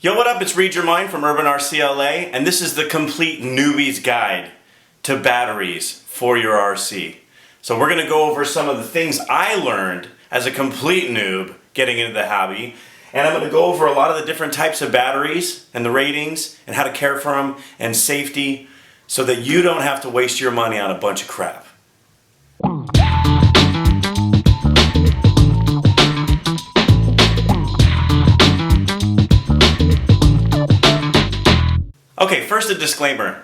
Yo, what up? It's Read Your Mind from UrbanRcLA, and this is the complete newbie's guide to batteries for your RC. So we're going to go over some of the things I learned as a complete noob getting into the hobby, and I'm going to go over a lot of the different types of batteries and the ratings and how to care for them and safety so that you don't have to waste your money on a bunch of crap. Okay, first a disclaimer.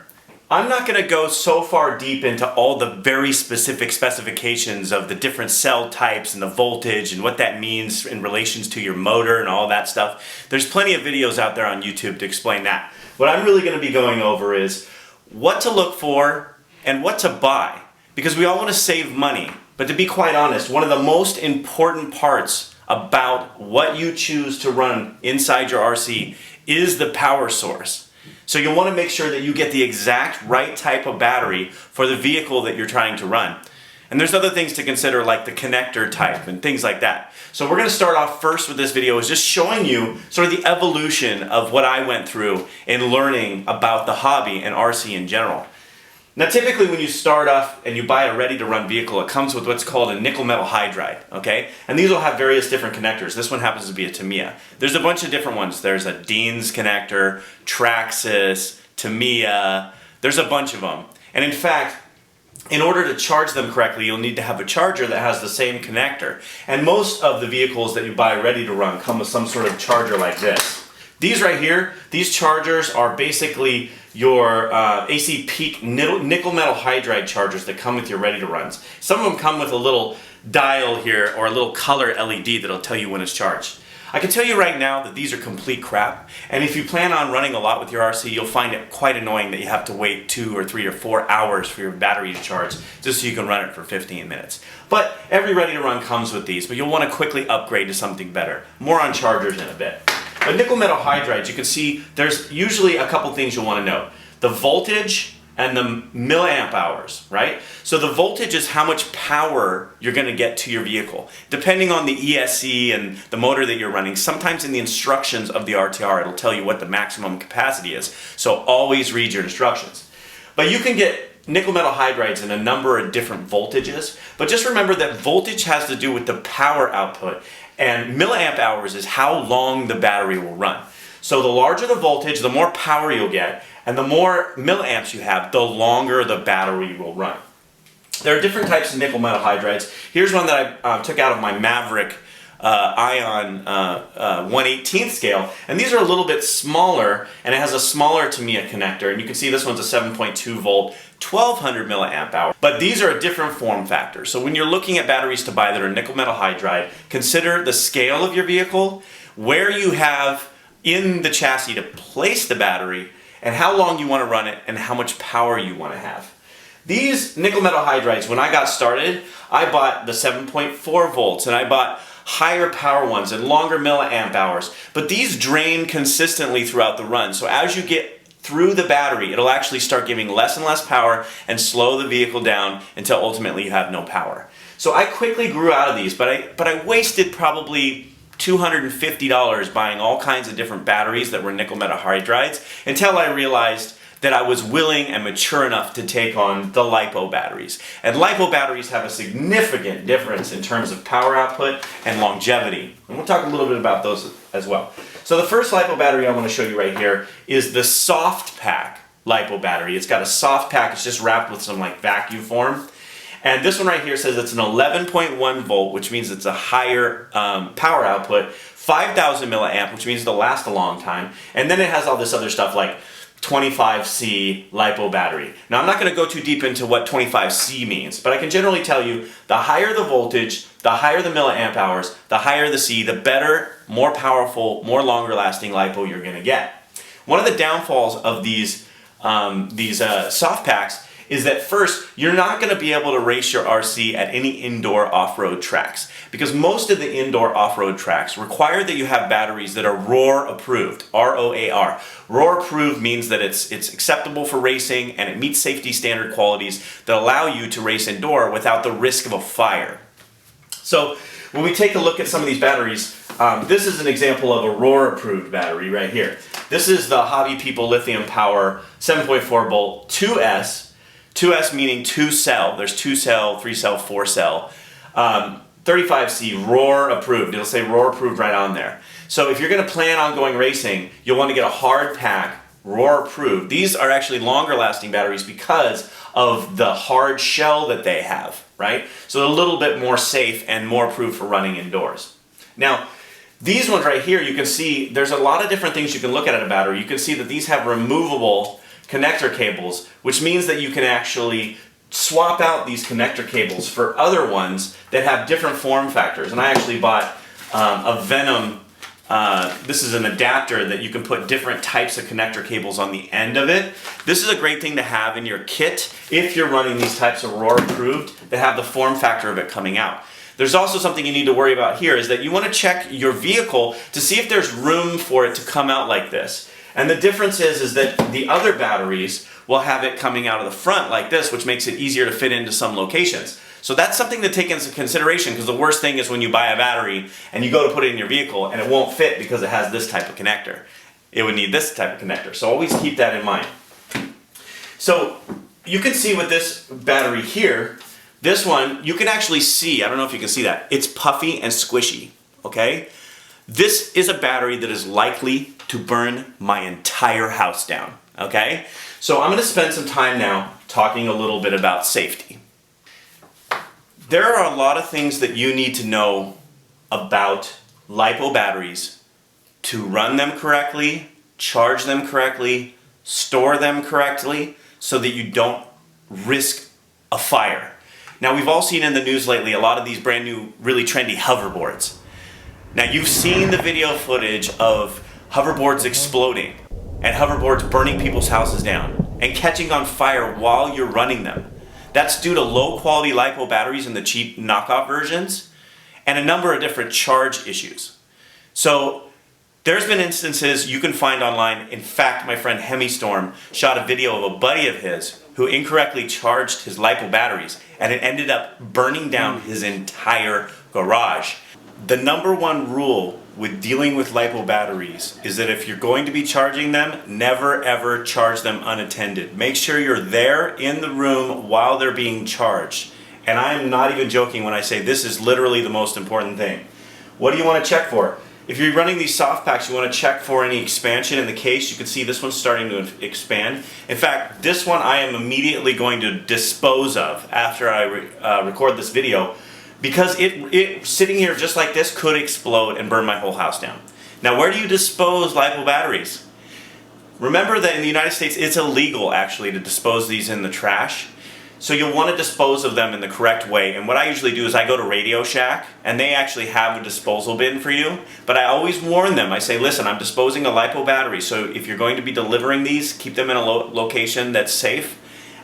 I'm not going to go so far deep into all the very specific specifications of the different cell types and the voltage and what that means in relations to your motor and all that stuff. There's plenty of videos out there on YouTube to explain that. What I'm really going to be going over is what to look for and what to buy, because we all want to save money. But to be quite honest, one of the most important parts about what you choose to run inside your RC is the power source. So you'll want to make sure that you get the exact right type of battery for the vehicle that you're trying to run. And there's other things to consider, like the connector type and things like that. So we're going to start off first with this video is just showing you sort of the evolution of what I went through in learning about the hobby and RC in general. Now typically when you start off and you buy a ready-to-run vehicle, it comes with what's called a nickel metal hydride, okay? And these will have various different connectors. This one happens to be a Tamiya. There's a bunch of different ones. There's a Dean's connector, Traxxas, Tamiya. There's a bunch of them. And in fact, in order to charge them correctly, you'll need to have a charger that has the same connector. And most of the vehicles that you buy ready to run come with some sort of charger like this. These right here, these chargers are basically your AC peak nickel metal hydride chargers that come with your ready to runs. Some of them come with a little dial here or a little color LED that'll tell you when it's charged. I can tell you right now that these are complete crap, and if you plan on running a lot with your RC, you'll find it quite annoying that you have to wait 2 or 3 or 4 hours for your battery to charge just so you can run it for 15 minutes. But every ready to run comes with these, but you'll want to quickly upgrade to something better. More on chargers in a bit. But nickel metal hydrides, you can see there's usually a couple things you'll want to know. The voltage and the milliamp hours, right? So the voltage is how much power you're going to get to your vehicle. Depending on the ESC and the motor that you're running, sometimes in the instructions of the RTR, it'll tell you what the maximum capacity is. So always read your instructions. But you can get nickel metal hydrides in a number of different voltages, but just remember that voltage has to do with the power output, and milliamp hours is how long the battery will run. So the larger the voltage, the more power you'll get, and the more milliamps you have, the longer the battery will run. There are different types of nickel metal hydrides. Here's one that I took out of my Maverick Ion 1/18 scale, and these are a little bit smaller, and it has a smaller Tamiya connector, and you can see this one's a 7.2 volt 1200 milliamp hour. But these are a different form factor. So when you're looking at batteries to buy that are nickel metal hydride, consider the scale of your vehicle, where you have in the chassis to place the battery, and how long you want to run it, and how much power you want to have. These nickel metal hydrides, when I got started, I bought the 7.4 volts, and I bought higher power ones and longer milliamp hours. But these drain consistently throughout the run. So as you get through the battery, it'll actually start giving less and less power and slow the vehicle down until ultimately you have no power. So I quickly grew out of these, but I wasted probably $250 buying all kinds of different batteries that were nickel metal hydrides until I realized that I was willing and mature enough to take on the LiPo batteries. And LiPo batteries have a significant difference in terms of power output and longevity. And we'll talk a little bit about those as well. So the first LiPo battery I want to show you right here is the soft pack LiPo battery. It's got a soft pack, it's just wrapped with some like vacuum form. And this one right here says it's an 11.1 volt, which means it's a higher power output, 5,000 milliamp, which means it'll last a long time. And then it has all this other stuff like 25C LiPo battery. Now I'm not going to go too deep into what 25C means, but I can generally tell you the higher the voltage, the higher the milliamp hours, the higher the C, the better, more powerful, more longer lasting LiPo you're going to get. One of the downfalls of these soft packs is that first, you're not going to be able to race your RC at any indoor off-road tracks, because most of the indoor off-road tracks require that you have batteries that are ROAR approved, R-O-A-R. ROAR approved means that it's acceptable for racing and it meets safety standard qualities that allow you to race indoor without the risk of a fire. So when we take a look at some of these batteries, This is an example of a ROAR approved battery right here. This is the Hobby People Lithium Power 7.4 volt 2S. 2S meaning 2 cell. There's 2 cell, 3 cell, 4 cell. 35C ROAR approved. It'll say ROAR approved right on there. So if you're going to plan on going racing, you'll want to get a hard pack ROAR approved. These are actually longer lasting batteries because of the hard shell that they have, right? So they're a little bit more safe and more approved for running indoors. Now, these ones right here, you can see there's a lot of different things you can look at in a battery. You can see that these have removable connector cables, which means that you can actually swap out these connector cables for other ones that have different form factors. And I actually bought a Venom. This is an adapter that you can put different types of connector cables on the end of it. This is a great thing to have in your kit if you're running these types of ROAR approved that have the form factor of it coming out. There's also something you need to worry about here is that you want to check your vehicle to see if there's room for it to come out like this. And the difference is that the other batteries will have it coming out of the front like this, which makes it easier to fit into some locations. So that's something to take into consideration, because the worst thing is when you buy a battery and you go to put it in your vehicle and it won't fit because it has this type of connector. It would need this type of connector. So always keep that in mind. So you can see with this battery here, this one, you can actually see, I don't know if you can see that, it's puffy and squishy, okay? This is a battery that is likely to burn my entire house down, okay? So I'm gonna spend some time now talking a little bit about safety. There are a lot of things that you need to know about LiPo batteries to run them correctly, charge them correctly, store them correctly, so that you don't risk a fire. Now, we've all seen in the news lately a lot of these brand new, really trendy hoverboards. Now, you've seen the video footage of hoverboards exploding and hoverboards burning people's houses down and catching on fire while you're running them. That's due to low quality LiPo batteries in the cheap knockoff versions and a number of different charge issues. So there's been instances you can find online. In fact, my friend Hemistorm shot a video of a buddy of his who incorrectly charged his LiPo batteries, and it ended up burning down his entire garage. The number one rule with dealing with LiPo batteries is that if you're going to be charging them, never ever charge them unattended. Make sure you're there in the room while they're being charged. And I am not even joking when I say this is literally the most important thing. What do you want to check for? If you're running these soft packs, you want to check for any expansion in the case. You can see this one's starting to expand. In fact, this one I am immediately going to dispose of after I record this video, because it sitting here just like this could explode and burn my whole house down. Now, where do you dispose LiPo batteries? Remember that in the United States, it's illegal actually to dispose these in the trash. So you'll want to dispose of them in the correct way. And what I usually do is I go to Radio Shack, and they actually have a disposal bin for you. But I always warn them. I say, listen, I'm disposing of LiPo batteries, so if you're going to be delivering these, keep them in a location that's safe,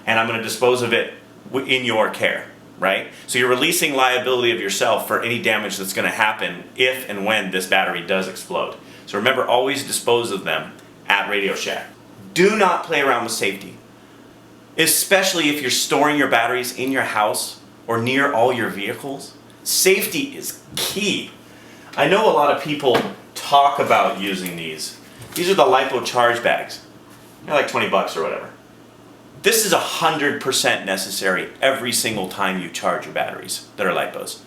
and I'm going to dispose of it in your care, right? So you're releasing liability of yourself for any damage that's going to happen if and when this battery does explode. So remember, always dispose of them at Radio Shack. Do not play around with safety, especially if you're storing your batteries in your house or near all your vehicles. Safety is key. I know a lot of people talk about using these. These are the LiPo charge bags. They're like 20 bucks or whatever. This is 100% necessary every single time you charge your batteries that are LiPos.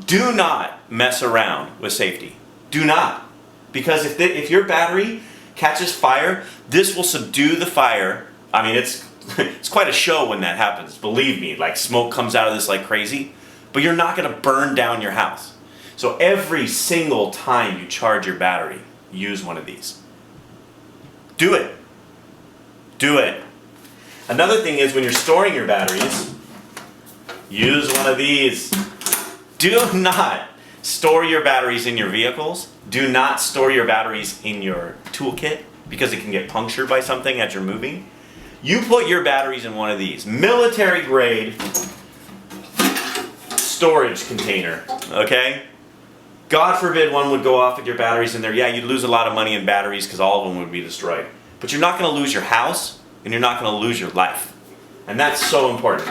Do not mess around with safety. Do not. Because if your battery catches fire, this will subdue the fire. I mean, it's quite a show when that happens, believe me. Like, smoke comes out of this like crazy, but you're not going to burn down your house. So every single time you charge your battery, use one of these. Do it. Do it. Another thing is, when you're storing your batteries, use one of these. Do not store your batteries in your vehicles. Do not store your batteries in your toolkit, because it can get punctured by something as you're moving. You put your batteries in one of these military grade storage container, okay? God forbid one would go off with your batteries in there. Yeah, you'd lose a lot of money in batteries because all of them would be destroyed. But you're not going to lose your house, and you're not going to lose your life. And that's so important.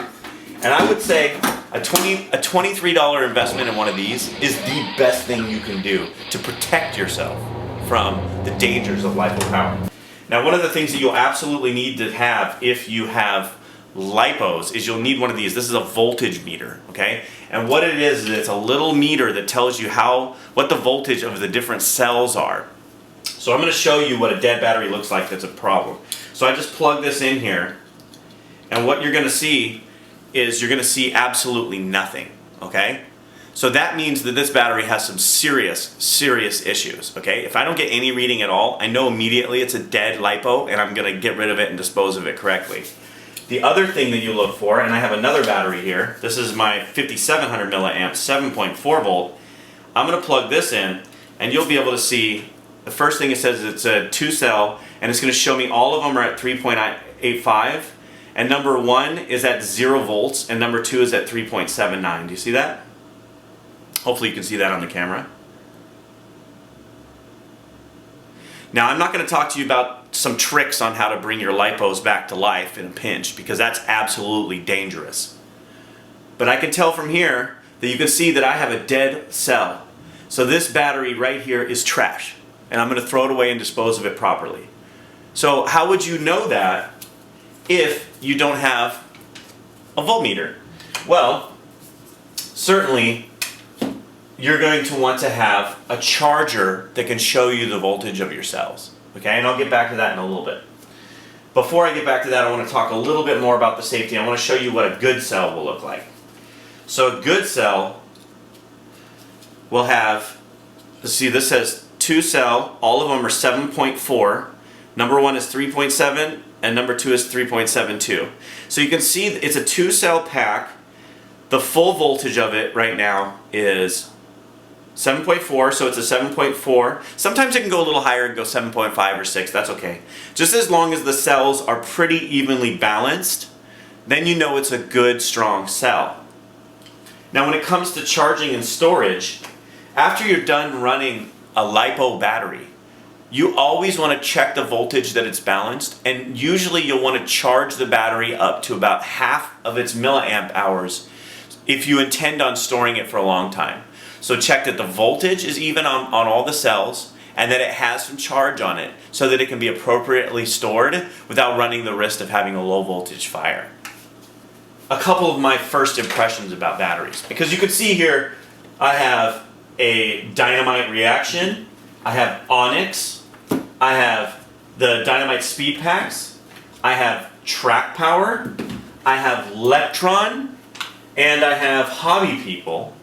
And I would say A $23 investment in one of these is the best thing you can do to protect yourself from the dangers of LiPo power. Now, one of the things that you'll absolutely need to have if you have LiPos is you'll need one of these. This is a voltage meter, okay? And what it is it's a little meter that tells you what the voltage of the different cells are. So I'm going to show you what a dead battery looks like that's a problem. So I just plug this in here, and what you're going to see is you're going to see absolutely nothing, okay? So that means that this battery has some serious issues, okay? If I don't get any reading at all, I know immediately it's a dead LiPo, and I'm going to get rid of it and dispose of it correctly. The other thing that you look for, and I have another battery here, this is my 5700 milliamp 7.4 volt. I'm going to plug this in, and you'll be able to see the first thing it says is it's a 2-cell, and it's going to show me all of them are at 3.85. And number 1 is at 0 volts, and number 2 is at 3.79. Do you see that? Hopefully you can see that on the camera. Now, I'm not going to talk to you about some tricks on how to bring your LiPos back to life in a pinch, because that's absolutely dangerous. But I can tell from here that you can see that I have a dead cell. So this battery right here is trash, and I'm going to throw it away and dispose of it properly. So how would you know that if you don't have a voltmeter? Well, certainly you're going to want to have a charger that can show you the voltage of your cells. Okay, and I'll get back to that in a little bit. Before I get back to that, I want to talk a little bit more about the safety. I want to show you what a good cell will look like. So a good cell will have, let's see, this says 2-cell, all of them are 7.4. Number 1 is 3.7, and number 2 is 3.72. So you can see it's a 2-cell pack. The full voltage of it right now is 7.4, so it's a 7.4. Sometimes it can go a little higher and go 7.5 or 6, that's okay. Just as long as the cells are pretty evenly balanced, then you know it's a good, strong cell. Now when it comes to charging and storage, after you're done running a LiPo battery, you always want to check the voltage that it's balanced, and usually you'll want to charge the battery up to about half of its milliamp hours if you intend on storing it for a long time. So check that the voltage is even on all the cells, and that it has some charge on it so that it can be appropriately stored without running the risk of having a low voltage fire. A couple of my first impressions about batteries, because you can see here I have a dynamite reaction, I have Onyx, I have the dynamite speed packs, I have track power, I have Leptron, and I have Hobby People.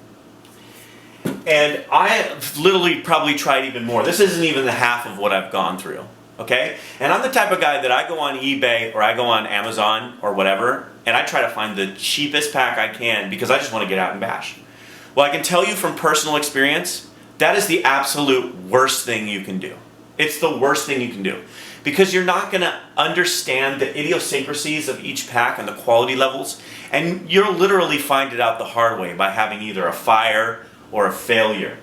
And I have literally probably tried even more. This isn't even the half of what I've gone through, okay? And I'm the type of guy that I go on eBay or I go on Amazon or whatever, and I try to find the cheapest pack I can because I just want to get out and bash. Well, I can tell you from personal experience, that is the absolute worst thing you can do. It's the worst thing you can do. Because you're not going to understand the idiosyncrasies of each pack and the quality levels, and you'll literally find it out the hard way by having either a fire or a failure.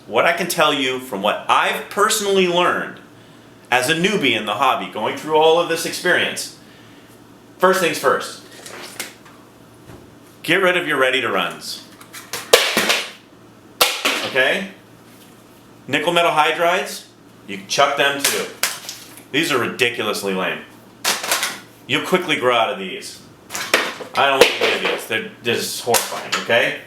What I can tell you from what I've personally learned as a newbie in the hobby, going through all of this experience, first things first, get rid of your ready-to-runs. Okay? Nickel metal hydrides, you can chuck them too. These are ridiculously lame. You'll quickly grow out of these. I don't want any of these. They're just horrifying, okay?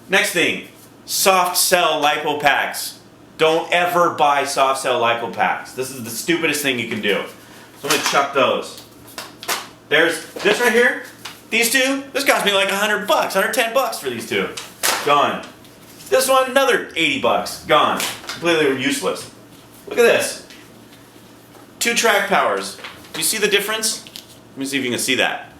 Next thing, soft cell LiPo packs. Don't ever buy soft cell LiPo packs. This is the stupidest thing you can do. So I'm going to chuck those. There's this right here. These two, this cost me like $100, $110 for these two. Gone. This one, another $80. Gone. Completely useless. Look at this. 2 track powers. Do you see the difference? Let me see if you can see that.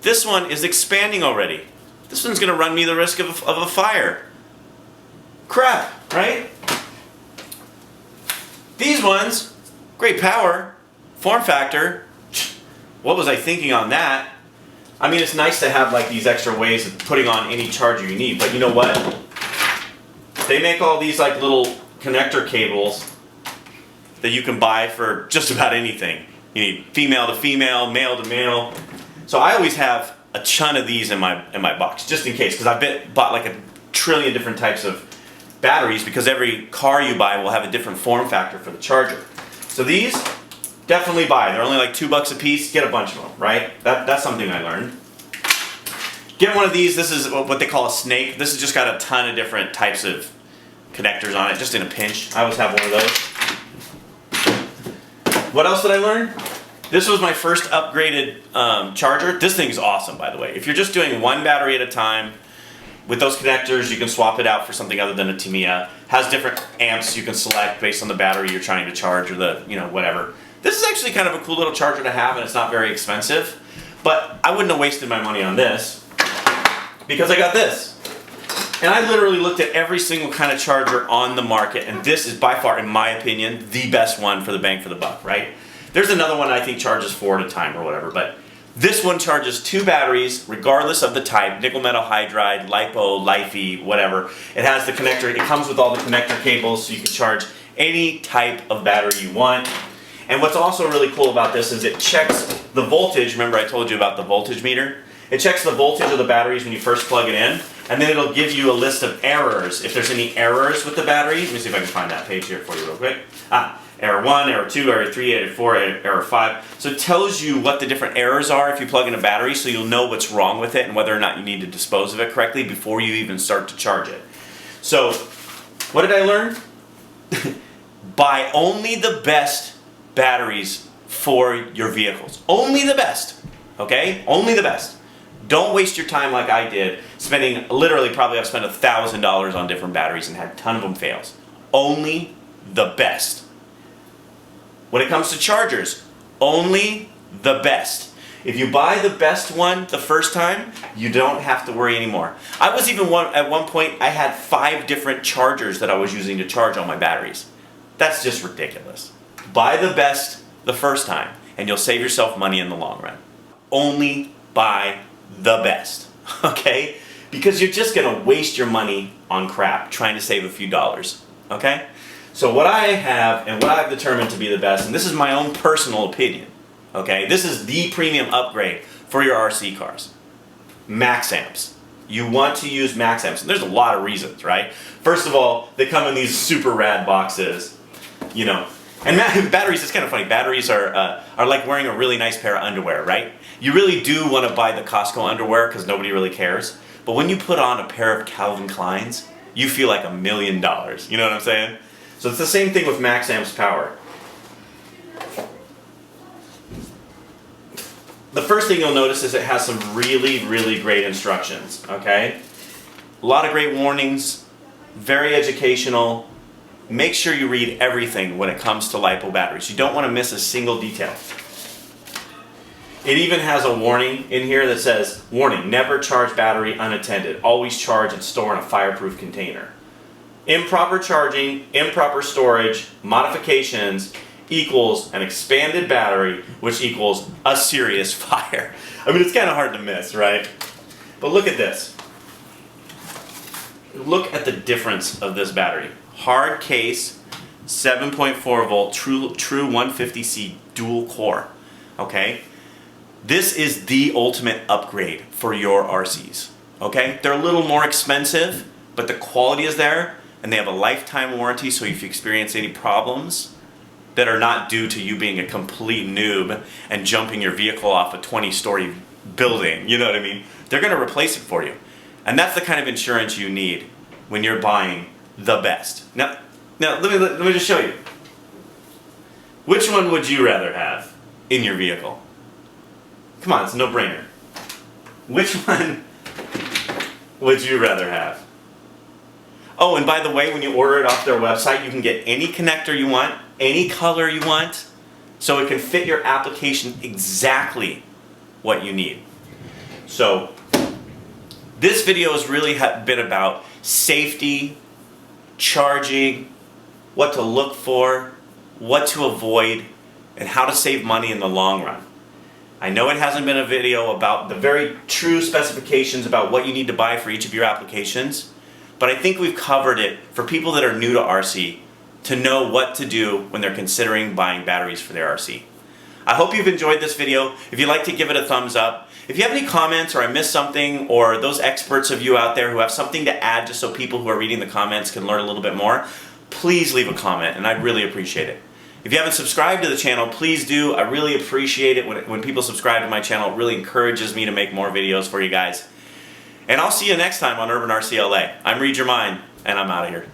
This one is expanding already. This one's going to run me the risk of a fire. Crap, right? These ones, great power, form factor. What was I thinking on that? I mean, it's nice to have like these extra ways of putting on any charger you need, but you know what? They make all these like little connector cables that you can buy for just about anything. You need female to female, male to male. So I always have a ton of these in my box, just in case, because I've bought like a trillion different types of batteries, because every car you buy will have a different form factor for the charger. So these, definitely buy. They're only like $2 a piece. Get a bunch of them, right? That's something I learned. Get one of these. This is what they call a snake. This has just got a ton of different types of connectors on it, just in a pinch. I always have one of those. What else did I learn? This was my first upgraded charger. This thing's awesome, by the way. If you're just doing one battery at a time, with those connectors, you can swap it out for something other than a Tamiya. Has different amps you can select based on the battery you're trying to charge, or the, whatever. This is actually kind of a cool little charger to have, and it's not very expensive. But I wouldn't have wasted my money on this, because I got this. And I literally looked at every single kind of charger on the market, and this is by far, in my opinion, the best one for the bang for the buck, right? There's another one I think charges 4 at a time or whatever, but this one charges 2 batteries, regardless of the type, nickel metal hydride, LiPo, LiFe, whatever. It has the connector, it comes with all the connector cables, so you can charge any type of battery you want. And what's also really cool about this is it checks the voltage. Remember I told you about the voltage meter? It checks the voltage of the batteries when you first plug it in, and then it'll give you a list of errors. If there's any errors with the battery, let me see if I can find that page here for you real quick. Error 1, error 2, error 3, error 4, error 5. So it tells you what the different errors are if you plug in a battery, so you'll know what's wrong with it and whether or not you need to dispose of it correctly before you even start to charge it. So, what did I learn? Buy only the best batteries for your vehicles. Only the best, okay? Only the best. Don't waste your time like I did, spending, literally probably I've spent $1,000 on different batteries and had a ton of them fails. Only the best. When it comes to chargers, only the best. If you buy the best one the first time, you don't have to worry anymore. I was even at one point, I had 5 different chargers that I was using to charge all my batteries. That's just ridiculous. Buy the best the first time, and you'll save yourself money in the long run. Only buy the best, okay? Because you're just gonna waste your money on crap trying to save a few dollars, okay? So what I have, and what I've determined to be the best, and this is my own personal opinion, okay? This is the premium upgrade for your RC cars. Max amps. You want to use max amps, and there's a lot of reasons, right? First of all, they come in these super rad boxes, And batteries, it's kind of funny, batteries are like wearing a really nice pair of underwear, right? You really do want to buy the Costco underwear because nobody really cares. But when you put on a pair of Calvin Kleins, you feel like $1 million. You know what I'm saying? So it's the same thing with max amps power. The first thing you'll notice is it has some really, really great instructions, okay? A lot of great warnings, very educational. Make sure you read everything when it comes to LiPo batteries. You don't want to miss a single detail. It even has a warning in here that says, warning, never charge battery unattended. Always charge and store in a fireproof container. Improper charging, improper storage, modifications equals an expanded battery, which equals a serious fire. I mean, it's kind of hard to miss, right? But look at this. Look at the difference of this battery. Hard case, 7.4 volt, true 150C dual core, okay? This is the ultimate upgrade for your RCs, okay? They're a little more expensive, but the quality is there, and they have a lifetime warranty, so if you experience any problems that are not due to you being a complete noob and jumping your vehicle off a 20-story building, you know what I mean? They're gonna replace it for you. And that's the kind of insurance you need when you're buying the best. Now let me just show you. Which one would you rather have in your vehicle? Come on, it's a no-brainer. Which one would you rather have? Oh, and by the way, when you order it off their website, you can get any connector you want, any color you want, so it can fit your application exactly what you need. So, this video has really been about safety, charging, what to look for, what to avoid, and how to save money in the long run. I know it hasn't been a video about the very true specifications about what you need to buy for each of your applications, but I think we've covered it for people that are new to RC to know what to do when they're considering buying batteries for their RC. I hope you've enjoyed this video. If you'd like to give it a thumbs up. If you have any comments or I missed something, or those experts of you out there who have something to add just so people who are reading the comments can learn a little bit more, please leave a comment and I'd really appreciate it. If you haven't subscribed to the channel, please do. I really appreciate it when people subscribe to my channel. It really encourages me to make more videos for you guys. And I'll see you next time on UrbanRcLA. I'm Read Your Mind, and I'm out of here.